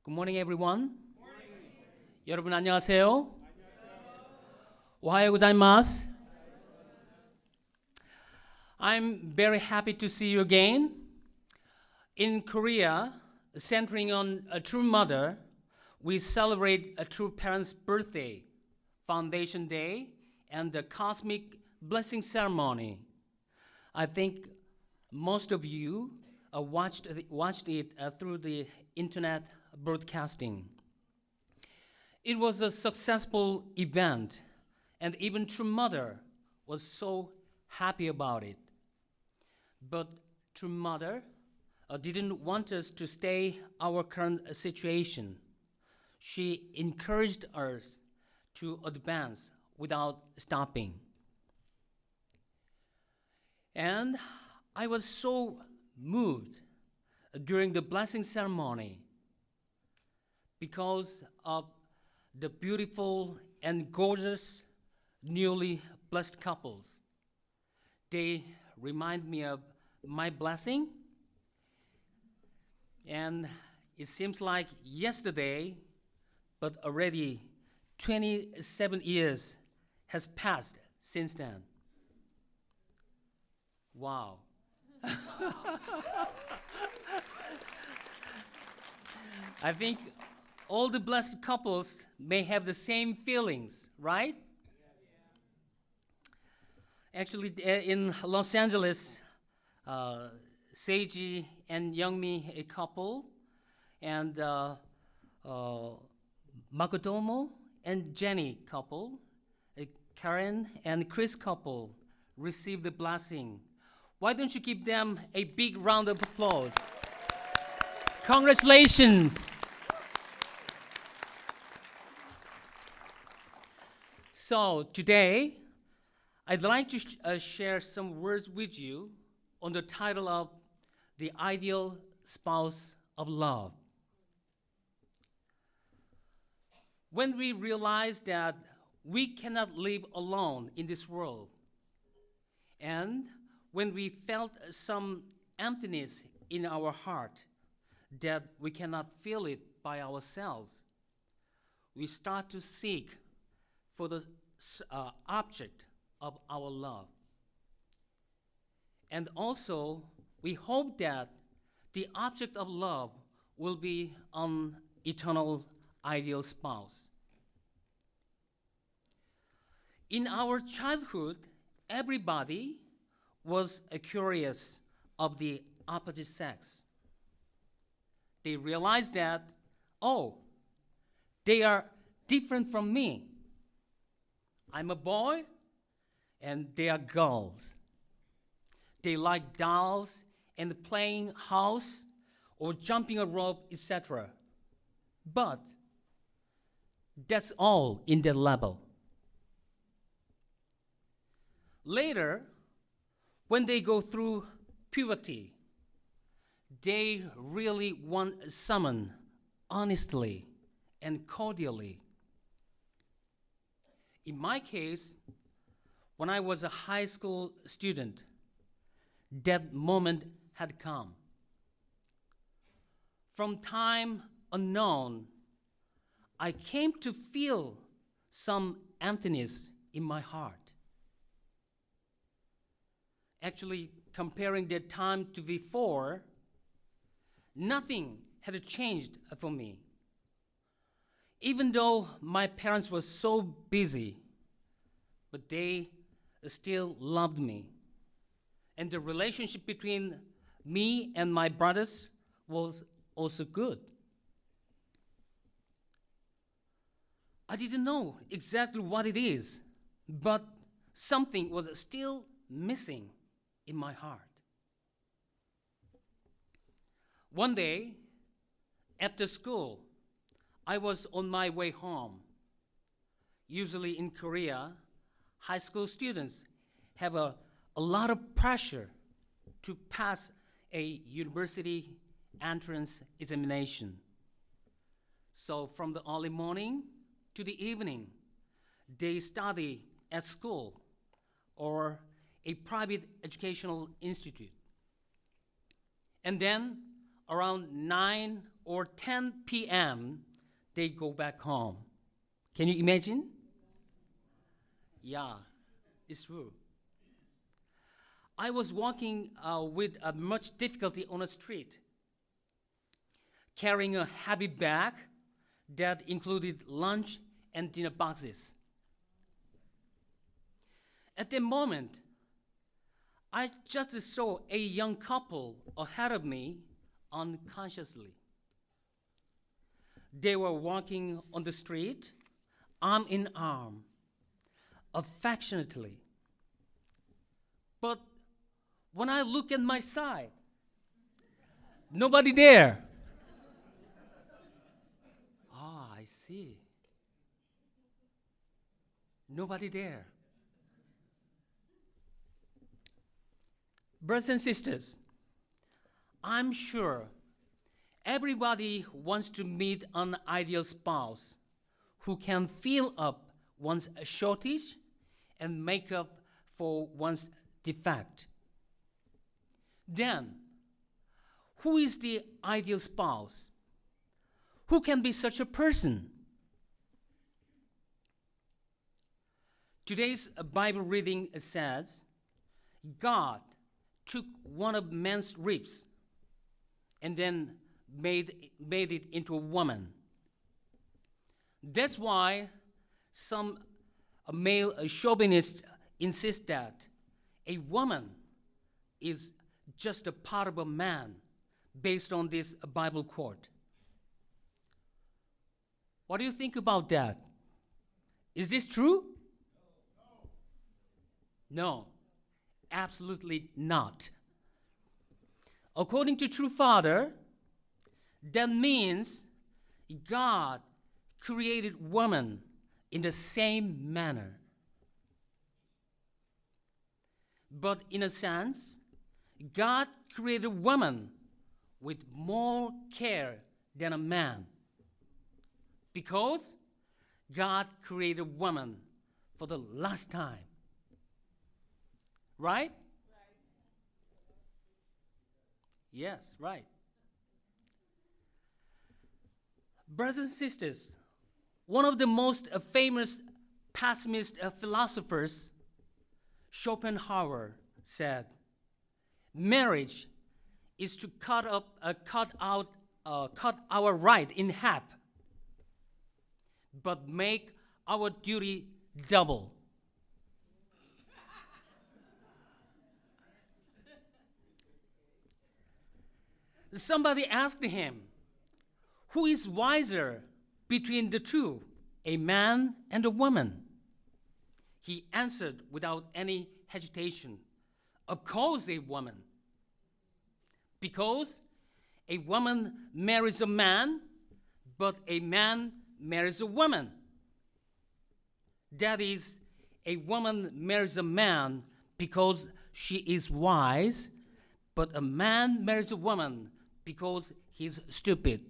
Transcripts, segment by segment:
Good morning, everyone. 여러분 안녕하세요. 오하요 고자이마스. I'm very happy to see you again. In Korea, centering on a true mother, we celebrate a true parent's birthday, Foundation Day, and the Cosmic Blessing Ceremony. I think most of you watched it through the internet broadcasting. It was a successful event, and even True Mother was so happy about it. But True Mother didn't want us to stay our current situation. She encouraged us to advance without stopping. And I was so moved during the blessing ceremony because of the beautiful and gorgeous newly blessed couples. They remind me of my blessing, and it seems like yesterday, but already 27 years has passed since then. Wow. I think all the blessed couples may have the same feelings, right? Actually, in Los Angeles, Seiji and Youngmi, a couple, and Makotomo and Jenny couple, Karen and Chris couple received the blessing. Why don't you give them a big round of applause? Congratulations! So today, I'd like to share some words with you on the title of The Ideal Spouse of Love. When we realize that we cannot live alone in this world, and when we felt some emptiness in our heart that we cannot fill it by ourselves, we start to seek for the object of our love. And also, we hope that the object of love will be an eternal ideal spouse. In our childhood, everybody was curious of the opposite sex. They realized that, oh, they are different from me. I'm a boy, and they are girls. They like dolls and playing house or jumping a rope, etc. But that's all in their level. Later, when they go through puberty, they really want someone honestly and cordially. In my case, when I was a high school student, that moment had come. From time unknown, I came to feel some emptiness in my heart. Actually, comparing that time to before, nothing had changed for me. Even though my parents were so busy, but they still loved me. And the relationship between me and my brothers was also good. I didn't know exactly what it is, but something was still missing in my heart. One day, after school, I was on my way home. Usually in Korea, high school students have a lot of pressure to pass a university entrance examination. So from the early morning to the evening, they study at school or a private educational institute. And then around 9 or 10 p.m., they go back home. Can you imagine? Yeah, it's true. I was walking with much difficulty on a street, carrying a heavy bag that included lunch and dinner boxes. At that moment, I just saw a young couple ahead of me unconsciously. They were walking on the street, arm in arm, affectionately. But when I look at my side, nobody there. Ah, I see. Nobody there. Brothers and sisters, I'm sure everybody wants to meet an ideal spouse who can fill up one's shortage and make up for one's defect. Then, who is the ideal spouse? Who can be such a person? Today's Bible reading says, God took one of man's ribs and then made it into a woman. That's why some male chauvinists insist that a woman is just a part of a man based on this Bible quote. What do you think about that? Is this true? No, absolutely not. According to True Father, that means God created woman in the same manner. But in a sense, God created woman with more care than a man, because God created woman for the last time. Right? Yes, right. Brothers and sisters, one of the most famous pessimist philosophers, Schopenhauer, said, marriage is to cut our right in half, but make our duty double. Somebody asked him, who is wiser between the two, a man and a woman? He answered without any hesitation, of course a woman. Because a woman marries a man, but a man marries a woman. That is, a woman marries a man because she is wise, but a man marries a woman because he's stupid.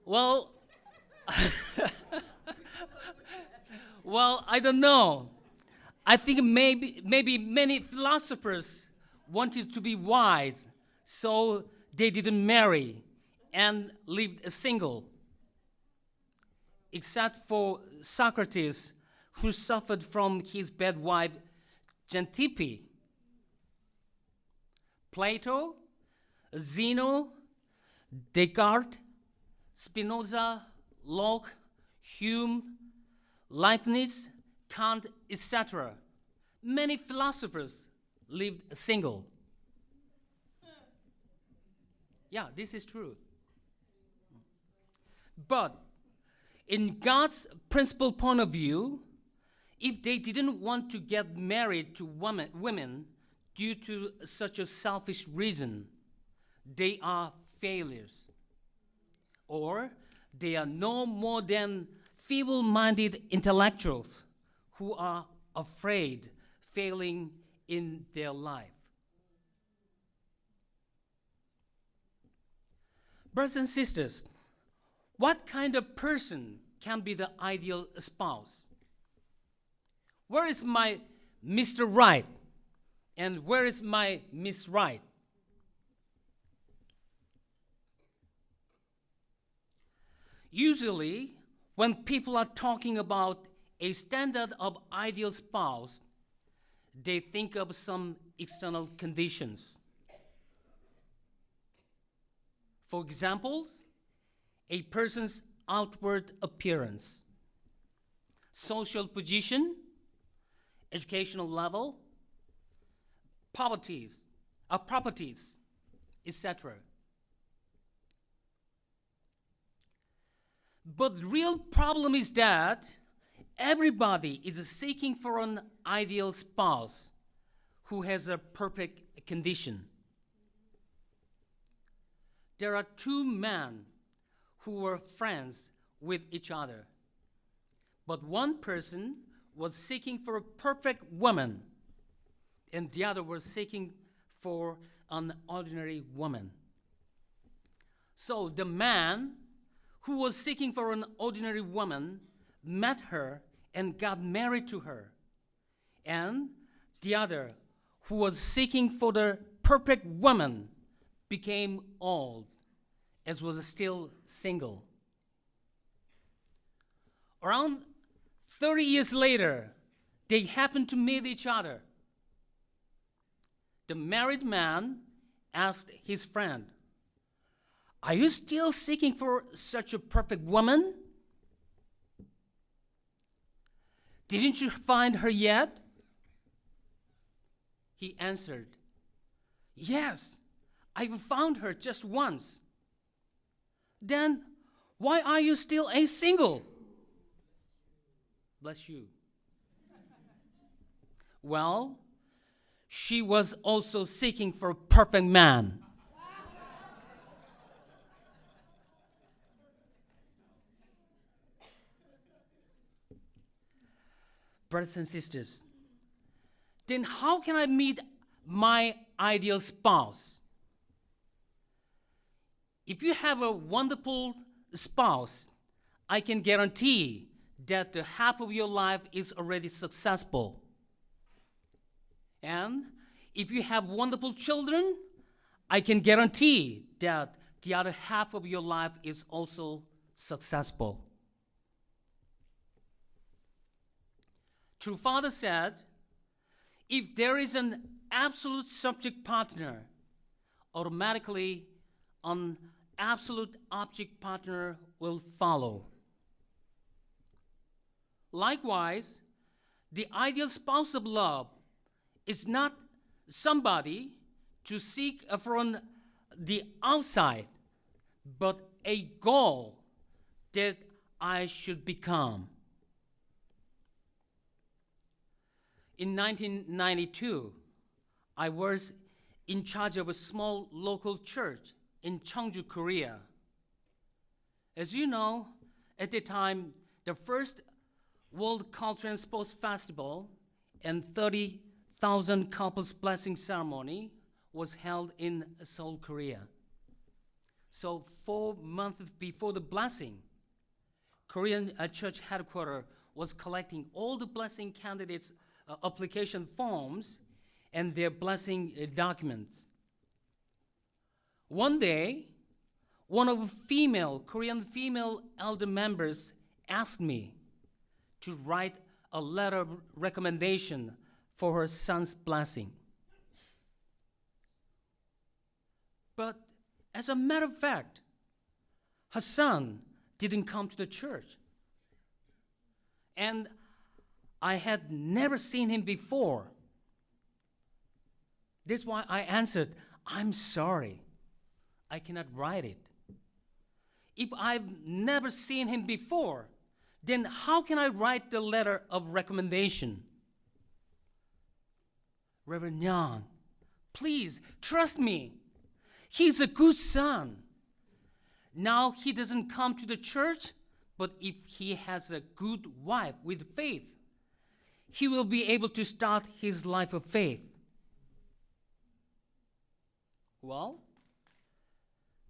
Well, I don't know. I think maybe many philosophers wanted to be wise, so they didn't marry and lived single. Except for Socrates, who suffered from his bad wife, Xanthippe. Plato, Zeno, Descartes, Spinoza, Locke, Hume, Leibniz, Kant, etc. Many philosophers lived single. Yeah, this is true. But in God's principal point of view, if they didn't want to get married to women due to such a selfish reason, they are failures. Or they are no more than feeble-minded intellectuals who are afraid failing in their life. Brothers and sisters, what kind of person can be the ideal spouse? Where is my Mr. Right? And where is my Miss Right? Usually, when people are talking about a standard of ideal spouse, they think of some external conditions. For example, a person's outward appearance, social position, educational level, properties, etc. But the real problem is that everybody is seeking for an ideal spouse who has a perfect condition. There are two men who were friends with each other, but one person was seeking for a perfect woman, and the other was seeking for an ordinary woman. So the man who was seeking for an ordinary woman met her and got married to her. And the other, who was seeking for the perfect woman, became old, as was still single. Around 30 years later, they happened to meet each other. The married man asked his friend, "Are you still seeking for such a perfect woman? Didn't you find her yet?" He answered, "Yes, I found her just once." "Then why are you still a single?" Bless you. Well, she was also seeking for a perfect man. Brothers and sisters, then how can I meet my ideal spouse? If you have a wonderful spouse, I can guarantee that the half of your life is already successful. And if you have wonderful children, I can guarantee that the other half of your life is also successful. True Father said, if there is an absolute subject partner, automatically an absolute object partner will follow. Likewise, the ideal spouse of love is not somebody to seek from the outside, but a goal that I should become. In 1992, I was in charge of a small local church in Cheongju, Korea. As you know, at the time, the first World Culture and Sports Festival and 30,000 couples blessing ceremony was held in Seoul, Korea. So 4 months before the blessing, Korean church headquarters was collecting all the blessing candidates' application forms and their blessing documents. One day, one of the Korean female elder members asked me to write a letter of recommendation for her son's blessing. But as a matter of fact, her son didn't come to the church. And I had never seen him before. That's why I answered, "I'm sorry, I cannot write it." If I've never seen him before, then how can I write the letter of recommendation? "Reverend Nyan, please trust me. He's a good son. Now he doesn't come to the church, but if he has a good wife with faith, he will be able to start his life of faith." Well,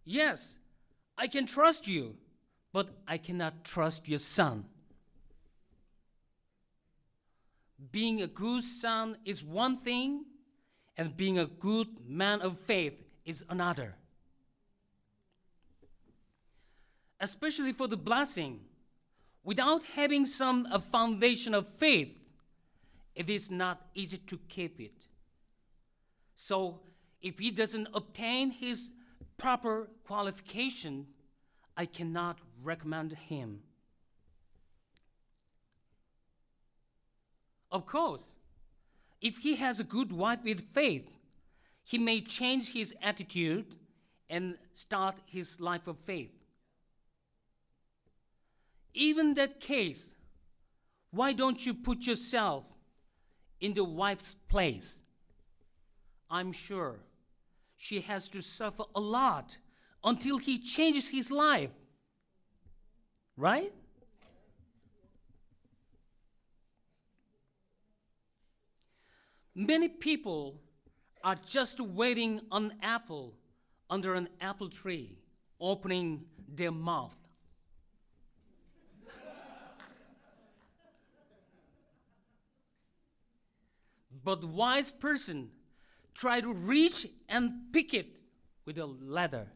yes, I can trust you, but I cannot trust your son. Being a good son is one thing, and being a good man of faith is another. Especially for the blessing, without having a foundation of faith, it is not easy to keep it. So if he doesn't obtain his proper qualification, I cannot recommend him. Of course, if he has a good wife with faith, he may change his attitude and start his life of faith. Even that case, why don't you put yourself in the wife's place? I'm sure she has to suffer a lot until he changes his life. Right? Many people are just waiting on an apple under an apple tree, opening their mouth. But the wise person try to reach and pick it with a ladder.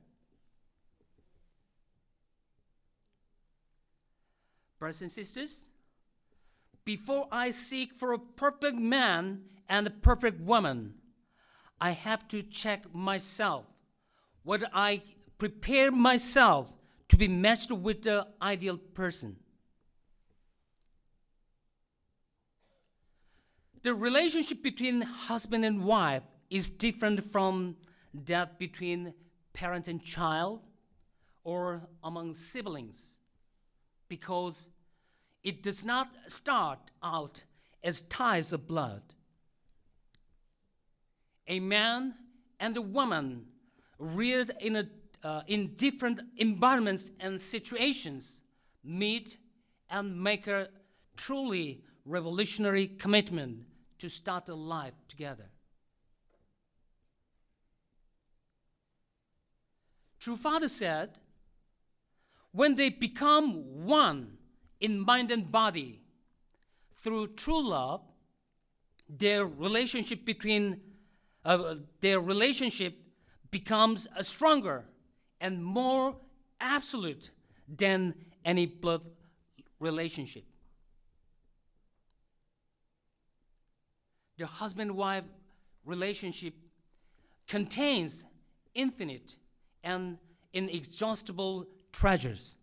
Brothers and sisters, before I seek for a perfect man and a perfect woman, I have to check myself whether I prepare myself to be matched with the ideal person. The relationship between husband and wife is different from that between parent and child or among siblings, because it does not start out as ties of blood. A man and a woman reared in different environments and situations meet and make a truly revolutionary commitment to start a life together. True Father said, when they become one in mind and body through true love, their relationship becomes stronger and more absolute than any blood relationship. The husband-wife relationship contains infinite and inexhaustible treasures.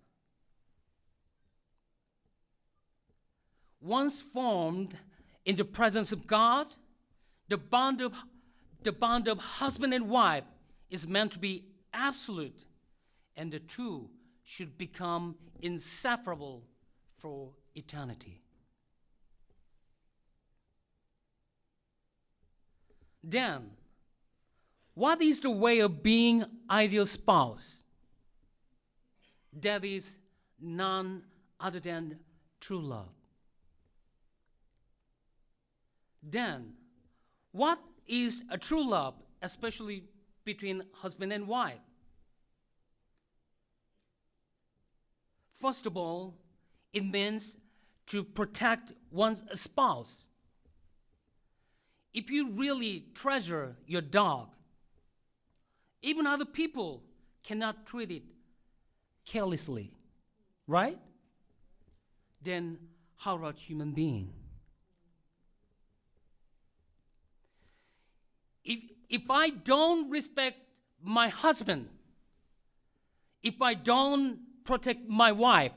Once formed in the presence of God, the bond of husband and wife is meant to be absolute, and the two should become inseparable for eternity. Then, what is the way of being ideal spouse? That is none other than true love. Then, what is a true love, especially between husband and wife? First of all, it means to protect one's spouse. If you really treasure your dog, even other people cannot treat it carelessly, right? Then how about human being? If I don't respect my husband, if I don't protect my wife,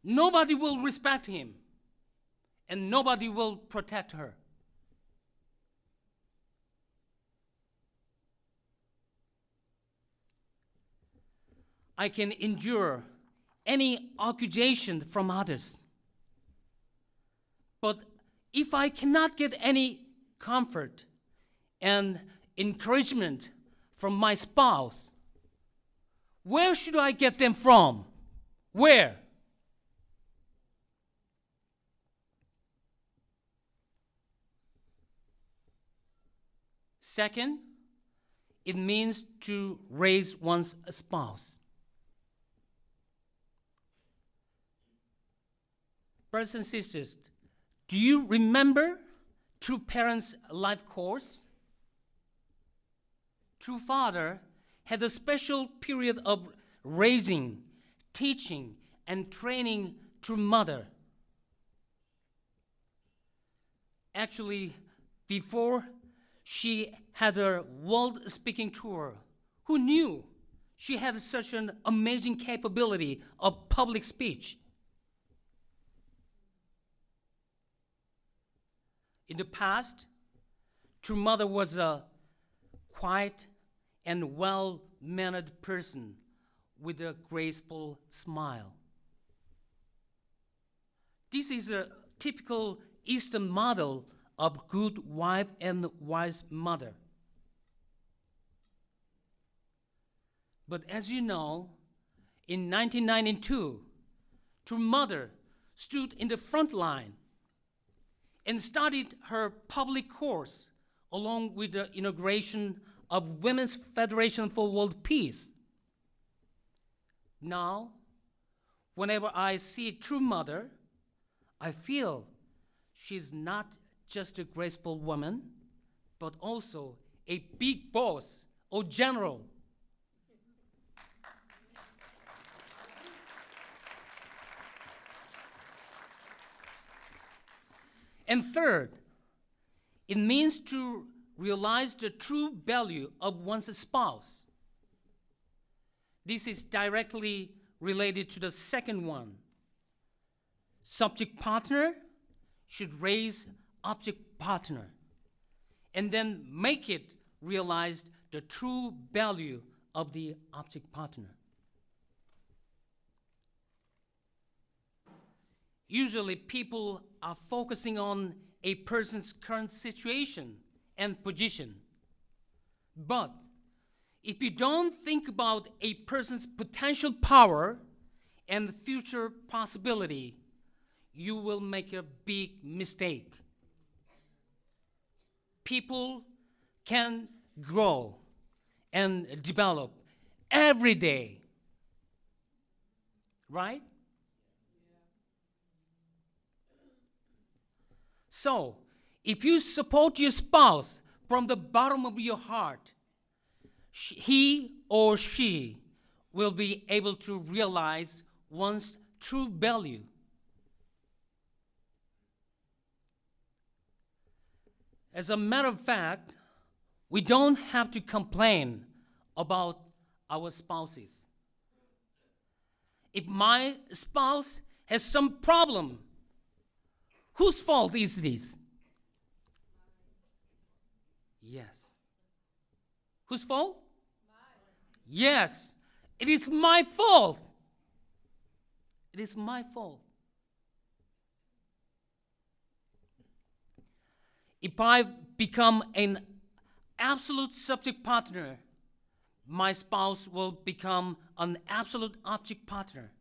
nobody will respect him and nobody will protect her. I can endure any accusation from others. But if I cannot get any comfort and encouragement from my spouse, where should I get them from? Where? Second, it means to raise one's spouse. Brothers and sisters, do you remember True Parents' life course? true father had a special period of raising, teaching, and training true mother. Actually, before she had her world-speaking tour, who knew she had such an amazing capability of public speech? In the past, true mother was a quiet and well-mannered person with a graceful smile. This is a typical Eastern model of good wife and wise mother. But as you know, in 1992, true mother stood in the front line and started her public course along with the inauguration of Women's Federation for World Peace. Now, whenever I see true mother, I feel she's not just a graceful woman, but also a big boss or general. And third, it means to realize the true value of one's spouse. This is directly related to the second one. Subject partner should raise object partner and then make it realize the true value of the object partner. Usually people are focusing on a person's current situation and position. But if you don't think about a person's potential power and future possibility, you will make a big mistake. People can grow and develop every day, right? So, if you support your spouse from the bottom of your heart, he or she will be able to realize one's true value. As a matter of fact, we don't have to complain about our spouses. If my spouse has some problem, whose fault is this? Yes. Whose fault? Mine. Yes, it is my fault. It is my fault. If I become an absolute subject partner, my spouse will become an absolute object partner.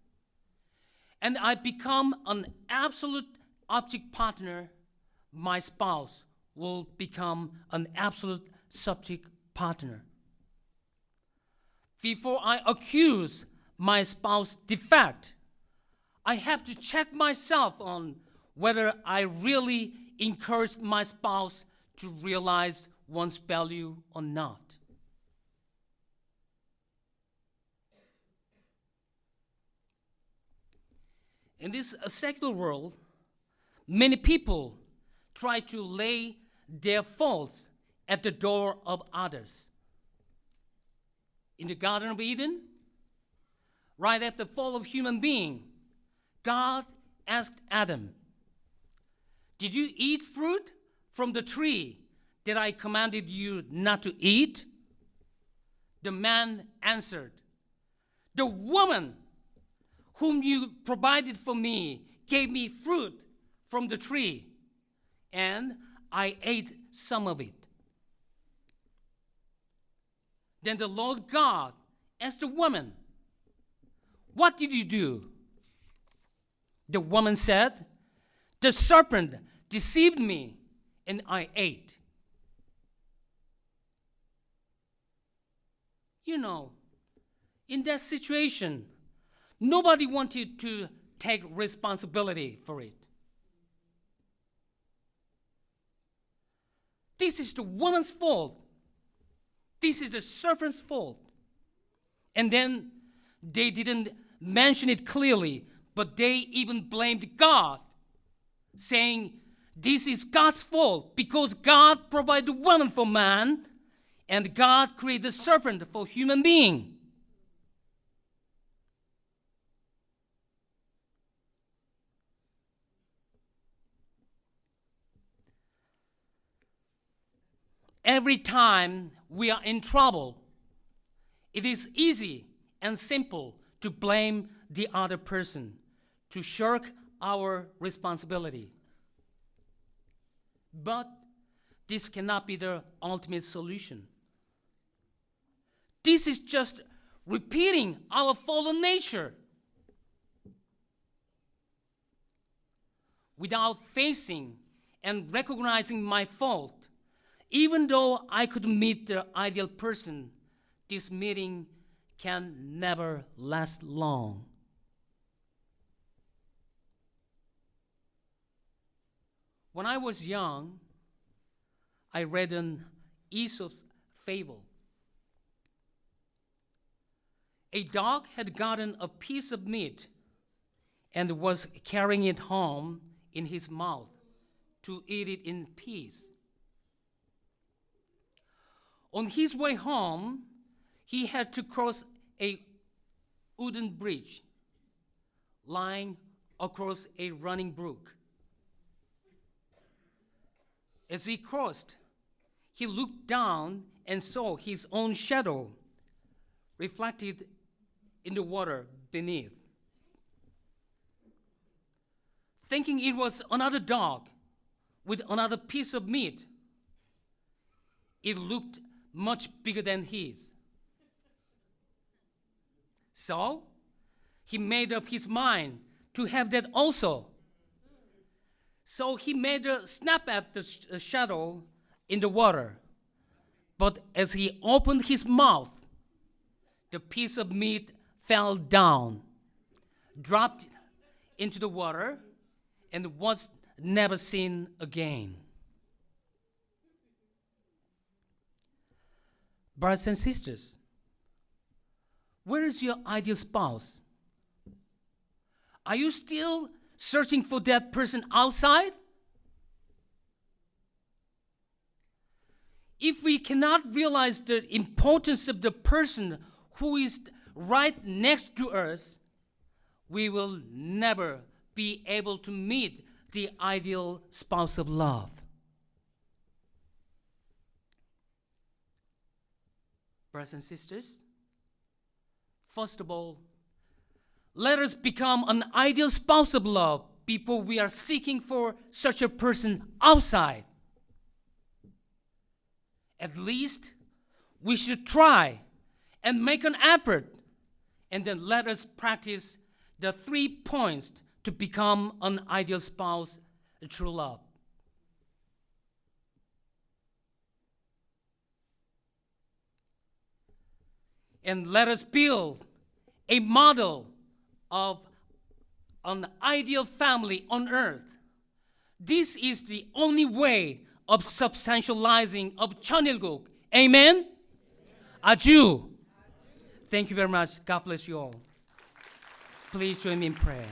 And I become an absolute object partner, my spouse will become an absolute subject partner. Before I accuse my spouse defect, I have to check myself on whether I really encouraged my spouse to realize one's value or not. In this secular world, many people try to lay their faults at the door of others. In the Garden of Eden, right after the fall of human being, God asked Adam, "Did you eat fruit from the tree that I commanded you not to eat?" The man answered, "The woman whom you provided for me gave me fruit from the tree, and I ate some of it." Then the Lord God asked the woman, "What did you do?" The woman said, "The serpent deceived me, and I ate." You know, in that situation, nobody wanted to take responsibility for it. This is the woman's fault. This is the serpent's fault. And then they didn't mention it clearly, but they even blamed God, saying this is God's fault because God provided woman for man and God created the serpent for human being. Every time we are in trouble, it is easy and simple to blame the other person, to shirk our responsibility. But this cannot be the ultimate solution. This is just repeating our fallen nature. Without facing and recognizing my fault, even though I could meet the ideal person, this meeting can never last long. When I was young, I read an Aesop's fable. A dog had gotten a piece of meat and was carrying it home in his mouth to eat it in peace. On his way home, he had to cross a wooden bridge lying across a running brook. As he crossed, he looked down and saw his own shadow reflected in the water beneath. Thinking it was another dog with another piece of meat, it looked much bigger than his. So, he made up his mind to have that also. So he made a snap at the shadow in the water. But as he opened his mouth, the piece of meat fell down, dropped into the water, and was never seen again. Brothers and sisters, where is your ideal spouse? Are you still searching for that person outside? If we cannot realize the importance of the person who is right next to us, we will never be able to meet the ideal spouse of love. Brothers and sisters, first of all, let us become an ideal spouse of love before we are seeking for such a person outside. At least we should try and make an effort, and then let us practice the 3 points to become an ideal spouse, true love. And let us build a model of an ideal family on earth. This is the only way of substantializing of 천일국. Amen? 아주. Thank you very much. God bless you all. Please join me in prayer.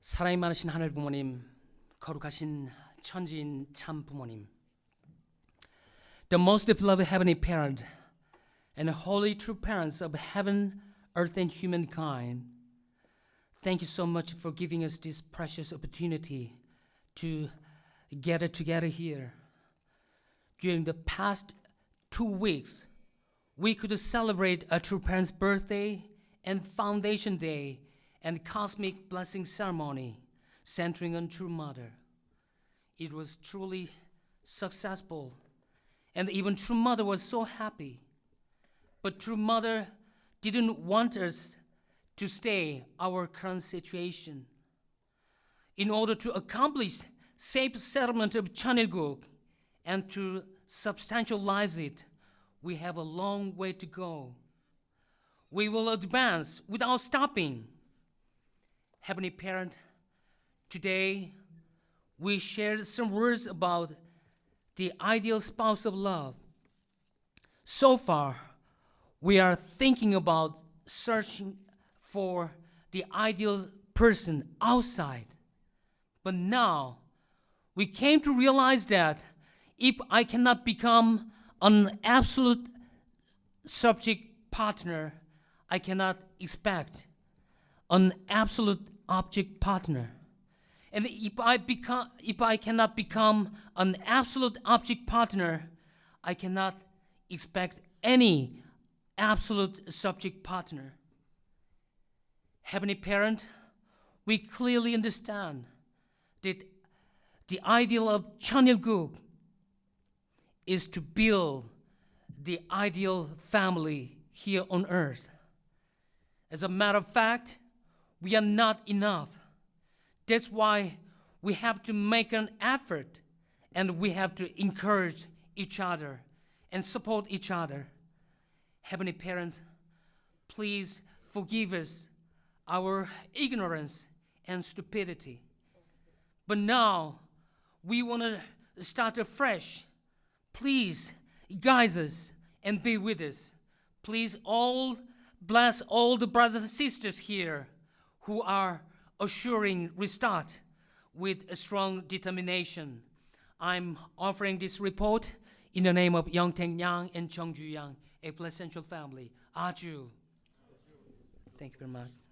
사랑이 많으신 하늘 부모님, 거룩하신 천지인 참 부모님, the most beloved heavenly parent and holy true parents of heaven, earth, and humankind, thank you so much for giving us this precious opportunity to gather together here. During the past 2 weeks, we could celebrate a true parent's birthday and foundation day and cosmic blessing ceremony centering on True Mother. It was truly successful, and even True Mother was so happy. But True Mother didn't want us to stay our current situation. In order to accomplish safe settlement of 천일국 and to substantialize it, we have a long way to go. We will advance without stopping. Heavenly Parent, today we shared some words about the ideal spouse of love. So far, we are thinking about searching for the ideal person outside. But now, we came to realize that if I cannot become an absolute subject partner, I cannot expect an absolute object partner. And if I cannot become an absolute object partner, I cannot expect any absolute subject partner. Heavenly Parent, we clearly understand that the ideal of Cheonilguk is to build the ideal family here on earth. As a matter of fact, we are not enough. That's why we have to make an effort, and we have to encourage each other and support each other. Heavenly Parents, please forgive us our ignorance and stupidity. But now we want to start afresh. Please guide us and be with us. Please all bless all the brothers and sisters here who are assuring restart with a strong determination. I'm offering this report in the name of Young Taek Yang and Chung Ju Yang, a placental family. Aju. Thank you very much.